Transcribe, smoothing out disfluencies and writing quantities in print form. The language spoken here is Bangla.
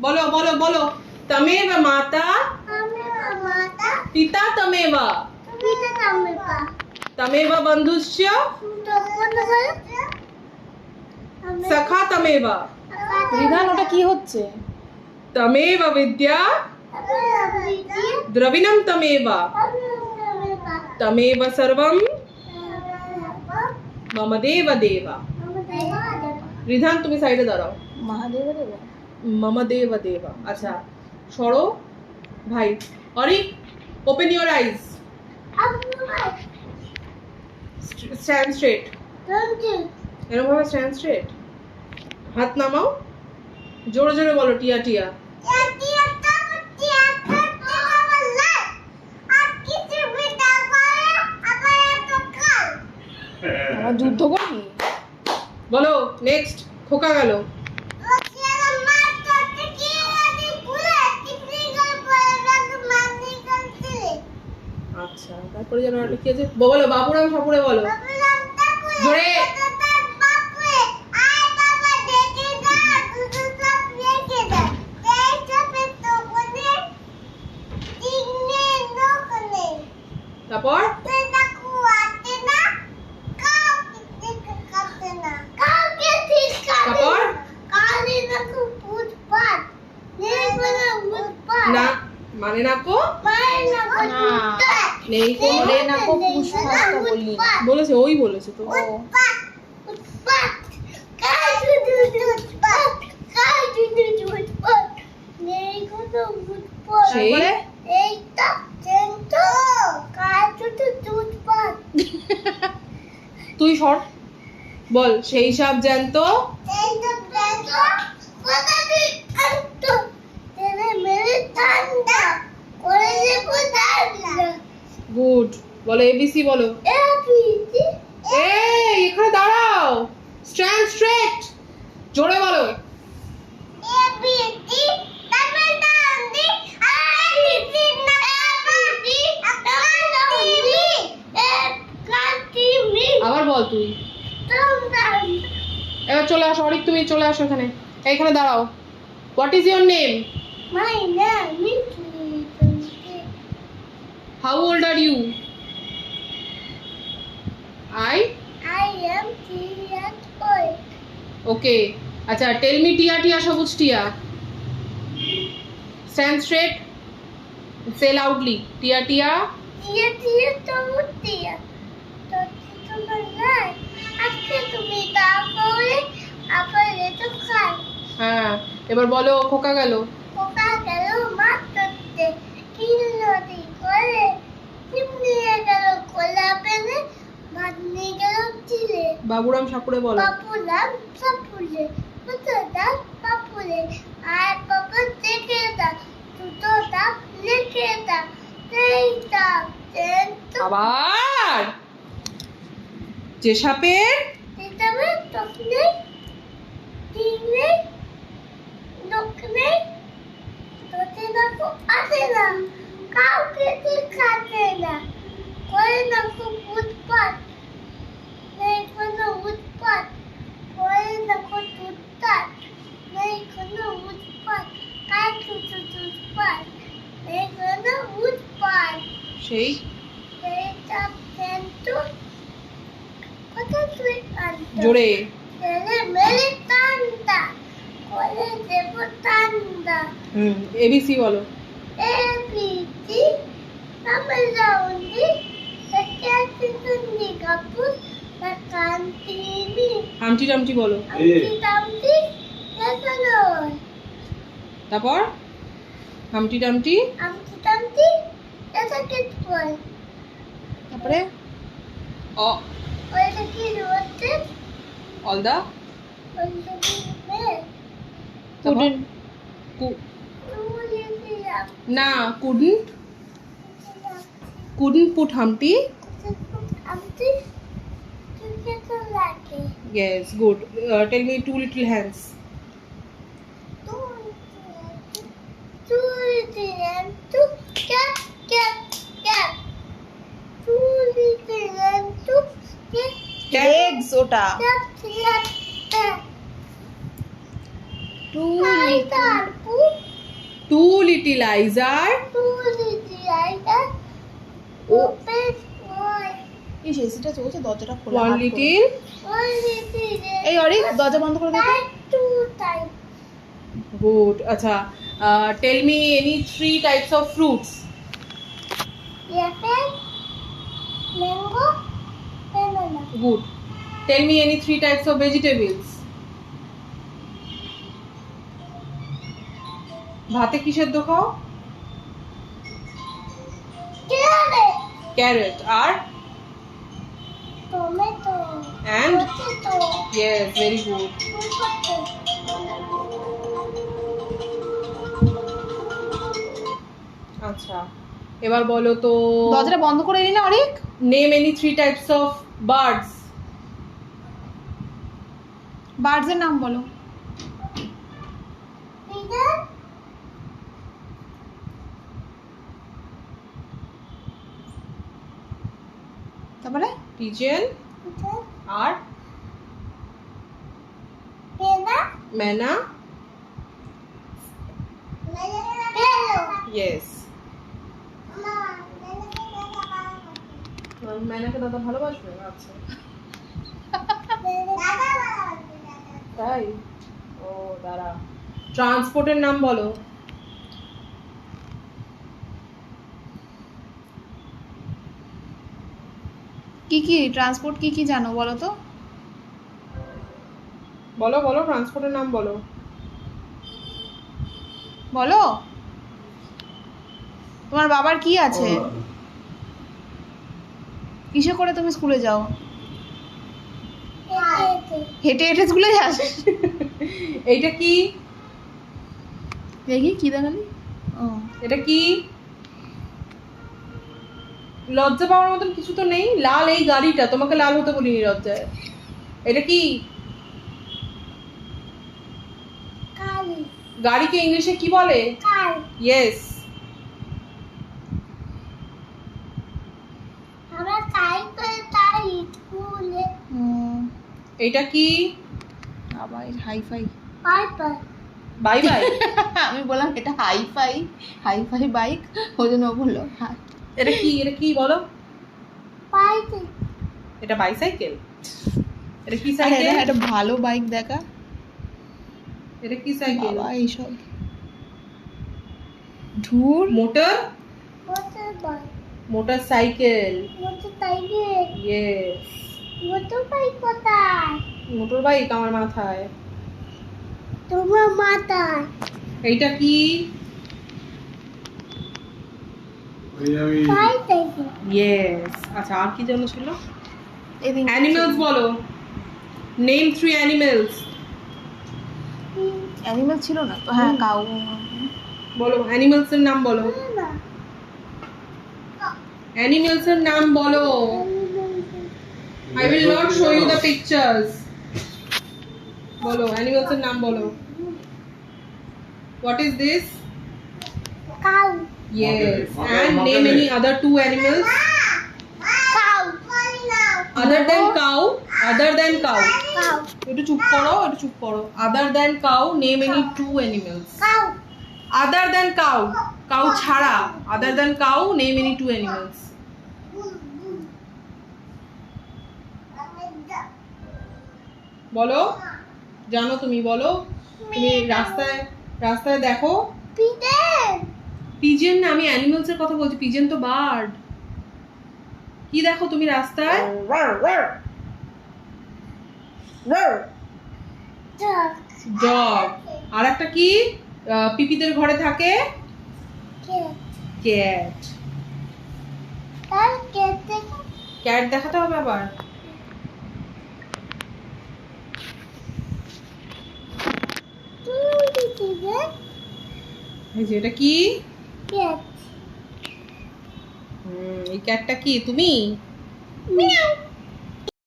बोलो बोलो बोलो तमेव माता पिता तमेव तमेव बंधुश्च सखा तमेव রিধান ওটা কি হচ্ছে? तमेव विद्या द्रविणं तमेव तमेव सर्वं मम देव देव রিধান তুমি সাইডে দাঁড়াও মহাদেব দেব। मम देव देव अच्छा সরো ভাই Arik open your eyes stand straight এরকম ভাবে স্ট্যান্ড স্ট্রেট হাত নামাও জোরে জোরে বলো টিয়া টিয়া আমরা যুদ্ধ করবি? বলো নেক্সট খোকা গেল আচ্ছা তারপরে যেন একটা কি আছে বলো বাবুরাম সাপুরে বলো জোরে তারপর তারপর না মানে না কো নেই কো ওরে না কো পুষ্পাস্তা বললি না। বলেছে ওই বলেছে তো সেই তুই সর বল সেই সব জ্যান্ত গুড বলো এবিসি বলো এই এখানে দাঁড়াও স্ট্যান্ড স্ট্রেট জোরে বলো আবার বল তুই এবার চলে আসো অরিক তুমি চলে আসো এখানে এইখানে দাঁড়াও what is your name how old are you I okay আচ্ছা টেল মি টিয়া টিয়া সবুজ টিয়া স্ট্যান্ড স্ট্রেট সে লাউডলি টিয়া টিয়া হ্যাঁ এবার বলো খোকা গেল বাবুরাম সাপুরে বলো আবার যে সাপের কাউকে দেখাতে না করে না খুব উৎপাত নেই কোনো উৎপাত করে না খুব উৎপাত নেই কোনো উৎপাত কার কিছু উৎপাত নেই কোনো উৎপাত সেই সেইটা কিন্তু কত তুই জোরে ছেলে মেরে টান্ডা করে দেব টান্ডা এবিসি বলো ABD Namazaundi Sakatundi Kapur Sakantini Humpty Dumpty বলো Amti Tamti Nakaloi তারপর হামটি টামটি Amti Tamti Nasakitpoi তারপরে অ Oyakirote অল দা Oyakime couldn't না couldn't put Humpty Amti Tuketalaki yes good tell me two little hands legs ওটা two Two Two little eyes are Open wide. এই এসিটা চলছে, দরজাটা খোলা। one হাত করে। little. One little. এই অরিক দরজা বন্ধ করে দে তো। Like two times. Good. আচ্ছা, tell me any 3 types of fruits. Apple, mango, banana. Good. Tell me any 3 types of vegetables. ভাতে কি সেদ্ধ খাও? Carrot, Carrot. R tomato, and potato, yes, very good. potato. আচ্ছা, এবার বলো তো দরজাটা বন্ধ করে এলি না Arik? name any 3 types of birds. বার্ডসের নাম বলো। Pigeon, তারপরে Pigeon আর panda, manna. yellow. Yes. ম্যানাকে দাদা ভালোবাসবে? আচ্ছা, তাই? ও দাঁড়া, ট্রান্সপোর্টের নাম বলো। কি কি ট্রান্সপোর্ট কি কি জানো বলো তো? বলো বলো, ট্রান্সপোর্টের নাম বলো। বলো। তোমার বাবার কি আছে? কিসে করে তুমি স্কুলে যাও? হেঁটে হেঁটে স্কুলে যাস? এইটা কি? দেখি কি দেখালি? ও এটা কি? লজ্জা পাওয়ার মতন কিছু তো নেই। লাল এই গাড়িটা, তোমাকে লাল হতে বলিনি লজ্জায়। এটা কি? গাড়িকে ইংলিশে কি বলে? ইয়েস। আমরা তাই করে তাই স্কুলে এটা কি? আবার হাইফাই। Piper bye bye. আমি বললাম এটা হাইফাই বাইক, ওই জন্য ও বললো হ্যাঁ। এটা কি? এটা কি বলো? পাইতে এটা বাইসাইকেল। এটা কি আরে সাইকেল? এটা একটা ভালো বাইক দেখা। এটা কি সাইকেল? বাবা এইসব ধুর। Motor motor bike motor cycle. Motor cycle yes. Motor bike কোথায়? মোটর বাইক আমার মাথায়। তোমার মাথায়। এইটা কি? পাইসাইকেল ইয়েস। আচ্ছা, আর কি জানো ছিল? এদিকে অ্যানিমেলস বলো। Name 3 animals. অ্যানিমেল ছিল না তো? হ্যাঁ কাউ। বলো, অ্যানিমেলস এর নাম বলো। অ্যানিমেলস এর নাম বলো। I will not show you the pictures. বলো, অ্যানিমেলস এর নাম বলো। What is this? Cow Yes. And name any other 2 animals cow other than cow. Other than cow. Cow একটু চুপ করো, একটু চুপ করো। Other than cow, name any 2 animals. Cow Other than cow. Cow ছাড়া। Other than cow, name any 2 animals. বলো, জানো তুমি বলো। তুমি রাস্তায় রাস্তায় দেখো। পিজেন পিজেন না, আমি অ্যানিমেলস এর কথা বলছি। পিজেন তো বার্ড। কি দেখো তুমি রাস্তায়? ডগ। আর একটা কি পিপিদের ঘরে থাকে? ক্যাট। তার কেটে ক্যাট দেখাতে হবে আবার। তুমি দিবে এই যে এটা কি? কেট এই ক্যাটটা কি তুমি? মিয়াও